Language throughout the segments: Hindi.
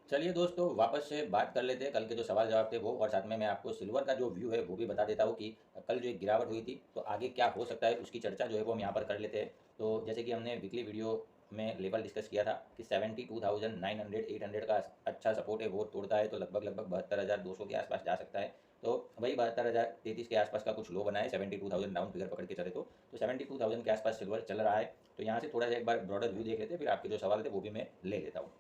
चलिए दोस्तों, वापस से बात कर लेते हैं कल के जो सवाल जवाब थे वो, और साथ में मैं आपको सिल्वर का जो व्यू है वो भी बता देता हूँ कि कल जो एक गिरावट हुई थी तो आगे क्या हो सकता है उसकी चर्चा जो है वो हम यहाँ पर कर लेते हैं। तो जैसे कि हमने वीकली वीडियो में लेवल डिस्कस किया था कि 72,900 800 का अच्छा सपोर्ट है, वो तोड़ता है तो लगभग लगभग 72,200 के आसपास जा सकता है। तो वही 72,033 के आसपास का कुछ लो बना है, 72,000 राउंड फिगर पकड़ के चले तो 72,000 के आसपास सिल्वर चल रहा है। तो यहाँ से थोड़ा सा एक बार ब्रॉडर व्यू देख लेते हैं, फिर आपके जो सवाल थे वो भी मैं ले लेता हूँ।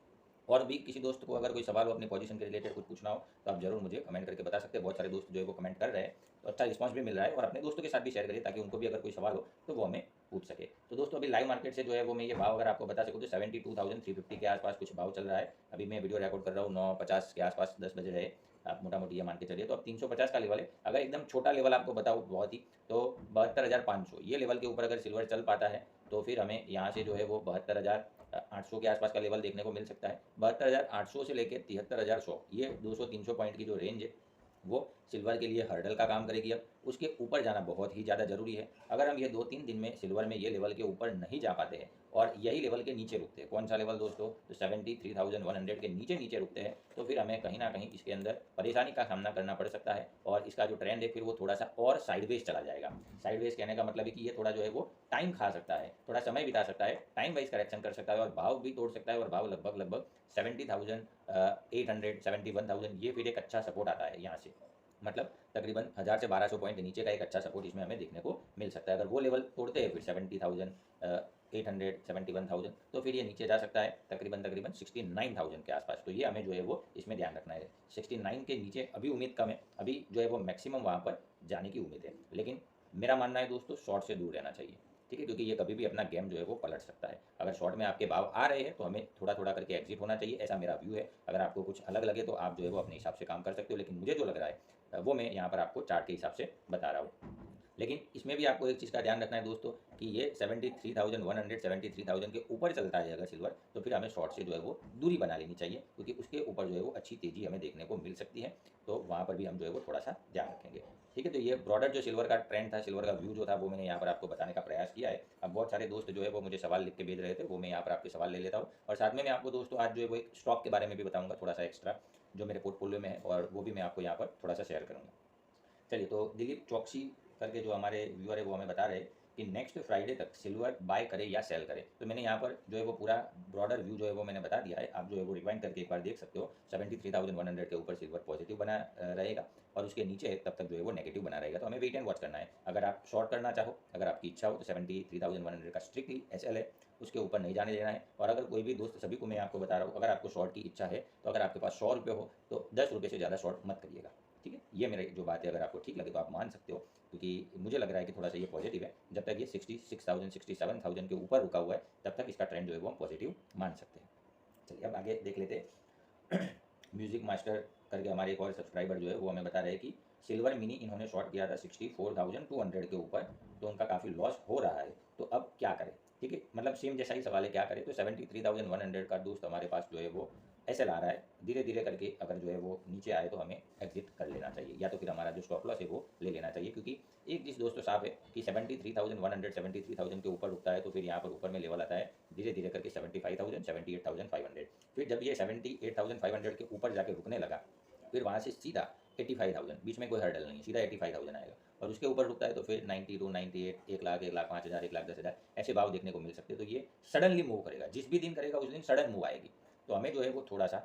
और भी किसी दोस्त को अगर कोई सवाल हो अपनी पोजीशन के रिलेटेड कुछ पूछना हो तो आप जरूर मुझे कमेंट करके बता सकते हैं। बहुत सारे दोस्त जो है वो कमेंट कर रहे हैं तो अच्छा रिस्पांस भी मिल रहा है, और अपने दोस्तों के साथ भी शेयर करिए ताकि उनको भी अगर कोई सवाल हो तो वो हमें पूछ सके। तो दोस्तों अभी लाइव मार्केट से जो है वो मैं ये भाव अगर आपको बता सकूँ तो 72,350 के आसपास कुछ भाव चल रहा है। अभी मैं वीडियो रिकॉर्ड कर रहा हूँ 9:50 के आसपास, 10 बजे रहे, आप मोटा मोटी ये मान के चलिए। तो अब 350 का लेवल है। अगर एकदम छोटा लेवल आपको बताऊँ बहुत ही, तो 72,500 ये लेवल के ऊपर अगर सिल्वर चल पाता है तो फिर हमें यहाँ से जो है वो 72,800 के आसपास का लेवल देखने को मिल सकता है। 72,800 से लेकर 73,100 ये 200-300 पॉइंट की जो रेंज है वो सिल्वर के लिए हर्डल का काम करेगी। अब उसके ऊपर जाना बहुत ही ज़्यादा ज़रूरी है। अगर हम ये 2-3 दिन में सिल्वर में ये लेवल के ऊपर नहीं जा पाते हैं और यही लेवल के नीचे रुकते हैं, कौन सा लेवल दोस्तों, तो 73,100 के नीचे नीचे रुकते हैं, तो फिर हमें कहीं ना कहीं इसके अंदर परेशानी का सामना करना पड़ सकता है। और इसका जो ट्रेंड है फिर वो थोड़ा सा और साइडवेज चला जाएगा। साइडवेज कहने का मतलब है कि ये थोड़ा जो है वो टाइम खा सकता है, थोड़ा समय बिता सकता है, टाइम वाइज करेक्शन कर सकता है और भाव भी तोड़ सकता है। और भाव लगभग लगभग 70,800 71,000 ये फिर एक अच्छा सपोर्ट आता है यहाँ से। मतलब तकरीबन 1000 से 1200 पॉइंट नीचे का एक अच्छा सपोर्ट इसमें हमें देखने को मिल सकता है। अगर वो लेवल तोड़ते हैं फिर 70,800 71,000 तो फिर ये नीचे जा सकता है तकरीबन तकरीबन 69,000 के आसपास। तो ये हमें जो है वो इसमें ध्यान रखना है। 69 के नीचे अभी उम्मीद कम है, अभी जो है वो मैक्सिमम वहाँ पर जाने की उम्मीद है। लेकिन मेरा मानना है दोस्तों शॉर्ट से दूर रहना चाहिए, ठीक है, क्योंकि ये कभी भी अपना गेम जो है वो पलट सकता है। अगर शॉर्ट में आपके भाव आ रहे हैं तो हमें थोड़ा थोड़ा करके एग्जिट होना चाहिए, ऐसा मेरा व्यू है। अगर आपको कुछ अलग लगे तो आप जो है वो अपने हिसाब से काम कर सकते हो, लेकिन मुझे जो लग रहा है वो मैं यहाँ पर आपको चार्ट के हिसाब से बता रहा हूँ। लेकिन इसमें भी आपको एक चीज़ का ध्यान रखना है दोस्तों कि ये 73,100 73,000 के ऊपर चलता है अगर सिल्वर, तो फिर हमें शॉर्ट से जो है वो दूरी बना लेनी चाहिए, क्योंकि उसके ऊपर जो है वो अच्छी तेज़ी हमें देखने को मिल सकती है। तो वहाँ पर भी हम जो है वो थोड़ा सा ध्यान रखेंगे, ठीक है। तो ये ब्रॉडर जो सिल्वर का ट्रेंड था, सिल्वर का व्यू जो था वो मैंने यहाँ पर आपको बताने का प्रयास किया है। अब बहुत सारे दोस्त जो है वो मुझे सवाल लिख के भेज रहे थे, वो मैं यहाँ पर आपके सवाल ले लेता हूँ। और साथ में मैं आपको दोस्तों आज जो है वो एक स्टॉक के बारे में भी बताऊँगा थोड़ा सा एक्स्ट्रा, जो मेरे पोर्टफोलियो में है, और वो भी मैं आपको यहाँ पर थोड़ा सा शेयर करूँगा। चलिए, तो दिलीप चौकसी करके जो हमारे व्यूअर है वो हमें बता रहे हैं कि नेक्स्ट फ्राइडे तक सिल्वर बाय करे या सेल करे। तो मैंने यहाँ पर जो है वो पूरा ब्रॉडर व्यू जो है वो मैंने बता दिया है, आप जो है वो रिवाइंड करके एक बार देख सकते हो। 73,100 के ऊपर सिल्वर पॉजिटिव बना रहेगा और उसके नीचे तब तक जो है वो नेगेटिव बना रहेगा। तो हमें वेट एंड वॉच करना है। अगर आप शॉर्ट करना चाहो, अगर आपकी इच्छा हो, तो 73,100 का स्ट्रिक्टली SL है, उसके ऊपर नहीं जाने देना है। और अगर कोई भी दोस्त, सभी को मैं आपको बता रहा हूँ, अगर आपको शॉर्ट की इच्छा है तो अगर आपके पास 100 रुपये हो तो 10 रुपये से ज़्यादा शॉर्ट मत करिएगा, ठीक है। ये मेरी जो बात है अगर आपको ठीक लगे तो आप मान सकते हो, क्योंकि मुझे लग रहा है कि थोड़ा सा ये पॉजिटिव है। जब तक ये 66,000 67,000 के ऊपर रुका हुआ है तब तक इसका ट्रेंड जो है वो हम पॉजिटिव मान सकते हैं। चलिए अब आगे देख लेते हैं। म्यूजिक मास्टर करके हमारे एक और सब्सक्राइबर जो है वो हमें बता रहे हैं कि सिल्वर मिनी इन्होंने शॉर्ट किया था 64,200 के ऊपर, तो उनका काफ़ी लॉस हो रहा है, तो अब क्या करें, ठीक है। मतलब सेम जैसा ही सवाल है, क्या करें। तो 73,100 का दोस्त हमारे पास जो है वो ऐसे ला रहा है, धीरे धीरे करके अगर जो है वो नीचे आए तो हमें एग्जिट कर लेना चाहिए, या तो फिर हमारा जो स्टॉप लॉस है वो ले लेना चाहिए। क्योंकि एक चीज़ दोस्तों साफ है कि 73,100 73,000 के ऊपर रुकता है तो फिर यहाँ पर ऊपर में लेवल आता है धीरे धीरे करके 75,000 78,500। फिर जब ये 78,500 के ऊपर जाके रुकने लगा, फिर वहाँ से सीधा 85,000, बीच में कोई हर्डल नहीं है, सीधा 85,000 आएगा। और उसके ऊपर रुकता है तो फिर 92 98 1 लाख 1,05,000 1,10,000 ऐसे भाव देखने को मिल सकते हैं। तो ये सडनली मूव करेगा, जिस भी दिन करेगा उस दिन सडन मूव आएगी। तो हमें जो है वो थोड़ा सा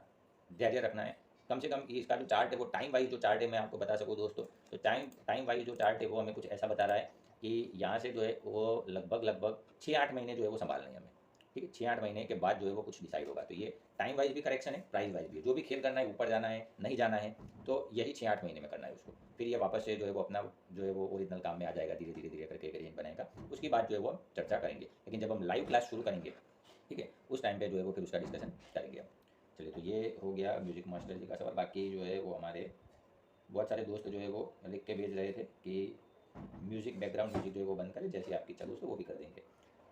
धैर्य रखना है। कम से कम इसका जो चार्ट है वो टाइम वाइज जो चार्ट है मैं आपको बता सकूँ दोस्तों, तो टाइम वाइज जो चार्ट है वो हमें कुछ ऐसा बता रहा है कि यहाँ से जो है वो लगभग लगभग 6-8 महीने जो है वो संभालने हैं हमें, ठीक है। 6-8 महीने के बाद जो है वो कुछ डिसाइड होगा। तो ये टाइम वाइज भी करेक्शन है, प्राइस वाइज भी है। जो भी खेल करना है, ऊपर जाना है नहीं जाना है, तो यही 6-8 महीने में करना है उसको। फिर ये वापस से जो है वो अपना जो है वो ओरिजिनल काम में आ जाएगा, धीरे धीरे धीरे करके एक रेंज बनाएगा। उसकी बात जो है वो हम चर्चा करेंगे, लेकिन जब हम लाइव क्लास शुरू करेंगे, ठीक है, उस टाइम पे जो है वो फिर उसका डिस्कशन करेंगे हम। चलिए, तो ये हो गया म्यूजिक मास्टर जी का सवाल। बाकी जो है वो हमारे बहुत सारे दोस्त जो है वो लिख के भेज रहे थे कि म्यूज़िक बैकग्राउंड म्यूजिक जो है वो बंद करें, जैसे आपकी इच्छा दोस्तों वो भी कर देंगे।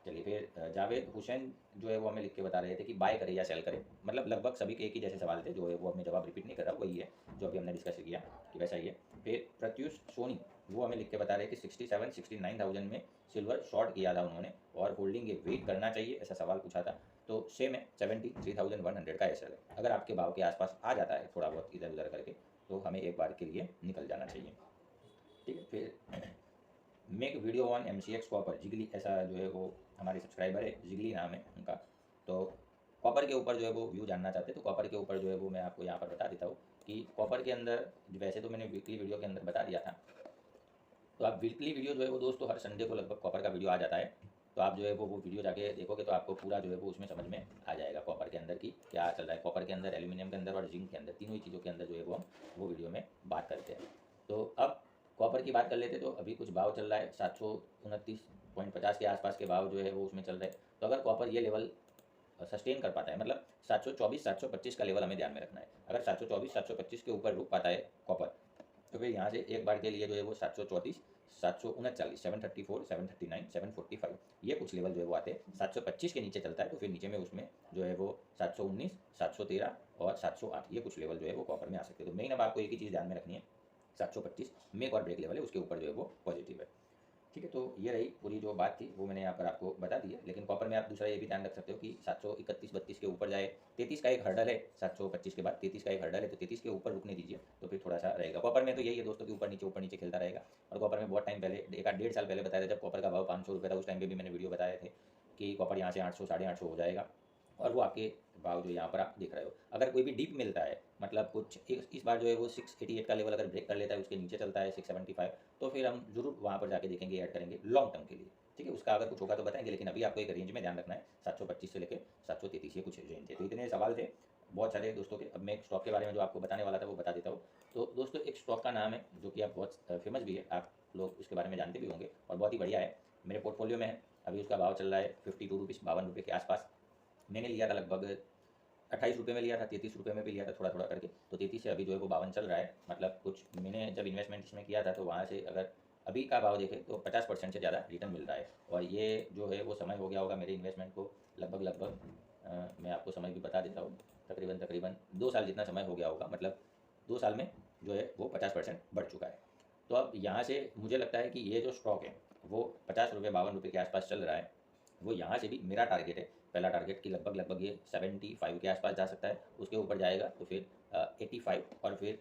चलिए, फिर जावेद हुसैन जो है वो हमें लिख के बता रहे थे कि बाय करें या सेल करें। मतलब लगभग सभी के एक ही जैसे सवाल थे, जो है वो हमें जवाब रिपीट नहीं कर रहा, वही है जो अभी हमने डिस्कस किया कि वैसा ही है। फिर प्रत्युष सोनी वो हमें लिख के बता रहे हैं कि 67 69,000 में सिल्वर शॉर्ट किया था उन्होंने और होल्डिंग ये वेट करना चाहिए, ऐसा सवाल पूछा था। तो सेम है 73,100 का एसएल है। अगर आपके भाव के आसपास आ जाता है थोड़ा बहुत इधर उधर करके, तो हमें एक बार के लिए निकल जाना चाहिए। ठीक है, फिर make video on MCX copper, जिगली ऐसा जो है वो हमारे सब्सक्राइबर है, जिगली नाम है उनका। तो कॉपर के ऊपर जो है वो व्यू जानना चाहते हैं, तो कॉपर के ऊपर जो है वो मैं आपको यहाँ पर बता देता हूँ कि कॉपर के अंदर वैसे तो मैंने वीकली वीडियो के अंदर बता दिया था। तो आप वीकली वीडियो जो है वो दोस्तों हर संडे को लगभग कॉपर का वीडियो आ जाता है। तो आप जो है वो वीडियो जाके देखोगे तो आपको पूरा जो है वो उसमें समझ में आ जाएगा कॉपर के अंदर की क्या चल रहा है, कॉपर के अंदर, एल्यूमिनियम के अंदर और जिंक के अंदर, तीनों ही चीज़ों के अंदर जो है वो हम वो वीडियो में बात करते हैं। तो अब कॉपर की बात कर लेते, तो अभी कुछ भाव चल रहा है 729.50 के आसपास के भाव जो है वो उसमें चल रहे हैं। तो अगर कॉपर ये लेवल सस्टेन कर पाता है, मतलब 724 725 का लेवल हमें ध्यान में रखना है। अगर 724 725 के ऊपर रुक पाता है कॉपर, तो फिर यहाँ से एक बार के लिए जो है वो 734 739 734 739 745 ये कुछ लेवल जो है वो आते हैं। 725 के नीचे चलता है तो फिर नीचे में उसमें जो है वो 719 713 और 708 ये कुछ लेवल जो है वो कॉपर में आ सकते हैं। तो मेन अब आपको एक ही चीज़ ध्यान में रखनी है, 725 मेक और ब्रेक लेवल है, उसके ऊपर जो है वो पॉजिटिव है। ठीक है, तो ये रही पूरी जो बात थी वो मैंने यहाँ पर आपको बता दी है। लेकिन कॉपर में आप दूसरा ये भी ध्यान रख सकते हो कि 731-32 के ऊपर जाए, 33 का एक हर्डल है, 725 के बाद 33 का एक हर्डल है, तो 33 के ऊपर रुकने दीजिए तो फिर थोड़ा सा रहेगा। कॉपर में तो यही है दोस्तों कि ऊपर नीचे खेलता रहेगा। और कॉपर में बहुत टाइम पहले, एक डेढ़ साल पहले बताया था, जब कॉपर का भाव 500 रुपये था, उस टाइम पर भी मैंने वीडियो बताए थे कि कॉपर यहाँ से 800 850 हो जाएगा। और वो आपके भाव जो यहाँ पर आप देख रहे हो, अगर कोई भी डीप मिलता है, मतलब कुछ इस बार जो है वो 688 का लेवल अगर ब्रेक कर लेता है, उसके नीचे चलता है 675, तो फिर हम जरूर वहाँ पर जाके देखेंगे, ऐड करेंगे लॉन्ग टर्म के लिए। ठीक है, उसका अगर कुछ होगा तो बताएंगे, लेकिन अभी आपको एक रेंज में ध्यान रखना है, 725 से लेकर 733 ये कुछ रेंज थे। तो इतने सवाल थे बहुत सारे दोस्तों के। अब मैं एक स्टॉक के बारे में जो आपको बताने वाला था वो बता देता हूँ। तो दोस्तों एक स्टॉक का नाम है जो कि आप बहुत फेमस भी है, आप लोग उसके बारे में जानते भी होंगे और बहुत ही बढ़िया है, मेरे पोर्टफोलियो में है। अभी उसका भाव चल रहा है 52 रुपीज़, 52 रुपये के आसपास। मैंने लिया था लगभग 28 रुपये में लिया था, 33 रुपये में भी लिया था, थोड़ा थोड़ा करके। तो 33 से अभी जो है वो 52 चल रहा है। मतलब कुछ मैंने जब इन्वेस्टमेंट इसमें किया था तो वहाँ से अगर अभी का भाव देखें तो 50% से ज़्यादा रिटर्न मिल रहा है। और ये जो है वो समय हो गया होगा मेरे इन्वेस्टमेंट को लगभग मैं आपको समय भी बता देता हूँ, तकरीबन 2 साल जितना समय हो गया होगा। मतलब 2 साल में जो है वो 50% बढ़ चुका है। तो अब यहाँ से मुझे लगता है कि ये जो स्टॉक है वो 50 रुपये 52 रुपये के आसपास चल रहा है। वो यहाँ से भी मेरा टारगेट है, पहला टारगेट की लगभग ये 75 के आसपास जा सकता है। उसके ऊपर जाएगा तो फिर 85 और फिर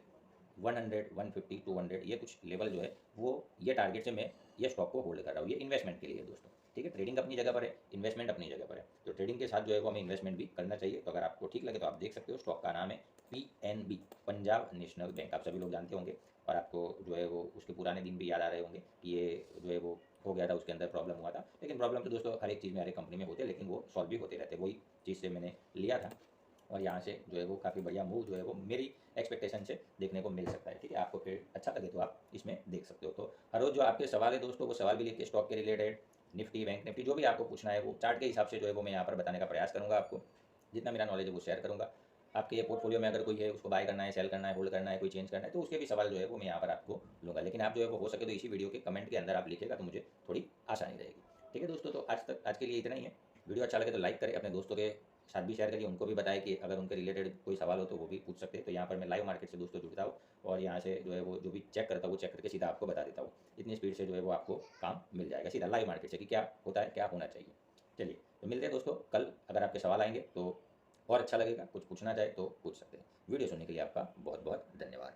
100 150 200 ये कुछ लेवल जो है वो, ये टारगेट से मैं ये स्टॉक को होल्ड कर रहा हूँ। ये इन्वेस्टमेंट के लिए है दोस्तों। ठीक है, ट्रेडिंग अपनी जगह पर है, इन्वेस्टमेंट अपनी जगह पर है। तो ट्रेडिंग के साथ जो है वो हमें इन्वेस्टमेंट भी करना चाहिए। तो अगर आपको ठीक लगे तो आप देख सकते हो, स्टॉक का नाम है PNB, पंजाब नेशनल बैंक। आप सभी लोग जानते होंगे और आपको जो है वो उसके पुराने दिन भी याद आ रहे होंगे कि ये जो है वो हो गया था, उसके अंदर प्रॉब्लम हुआ था। लेकिन प्रॉब्लम तो दोस्तों हर एक चीज़ में, हर एक कंपनी में होते हैं, लेकिन वो सॉल्व भी होते रहते हैं। वही चीज़ से मैंने लिया था और यहाँ से जो है वो काफ़ी बढ़िया मूव जो है वो मेरी एक्सपेक्टेशन से देखने को मिल सकता है। ठीक है, आपको फिर अच्छा लगे तो आप इसमें देख सकते हो। तो हर रोज़ जो आपके सवाल है दोस्तों, वो सवाल भी लिखिए स्टॉक के रिलेटेड, निफ्टी, बैंक निफ्टी, जो भी आपको पूछना है वो चार्ट के हिसाब से जो है वो मैं यहाँ पर बताने का प्रयास करूँगा। आपको जितना मेरा नॉलेज है वो शेयर करूँगा। आपके ये पोर्टफोलियो में अगर कोई है, उसको बाय करना है, सेल करना है, होल्ड करना है, कोई चेंज करना है, तो उसके भी सवाल जो है वो मैं यहाँ पर आपको लूँगा। लेकिन आप जो है वो हो सके तो इसी वीडियो के कमेंट के अंदर आप लिखेगा तो मुझे थोड़ी आसानी रहेगी। ठीक है दोस्तों, तो आज के लिए इतना ही है। वीडियो अच्छा लगे तो लाइक करें, अपने दोस्तों के साथ भी शेयर करिए, उनको भी बताएं कि अगर उनके रिलेटेड कोई सवाल हो तो वो भी पूछ सकते हैं। तो यहाँ पर मैं लाइव मार्केट से दोस्तों जुड़ता हूँ और यहाँ से जो है वो जो भी चेक करता हूँ वो चेक करके सीधा आपको बता देता हूँ। इतनी स्पीड से जो है वो आपको काम मिल जाएगा सीधा लाइव मार्केट से कि क्या होता है, क्या होना चाहिए। चलिए, तो मिलते हैं दोस्तों कल। अगर आपके सवाल आएंगे तो और अच्छा लगेगा, कुछ पूछना चाहे तो पूछ सकते हैं। वीडियो सुनने के लिए आपका बहुत बहुत धन्यवाद।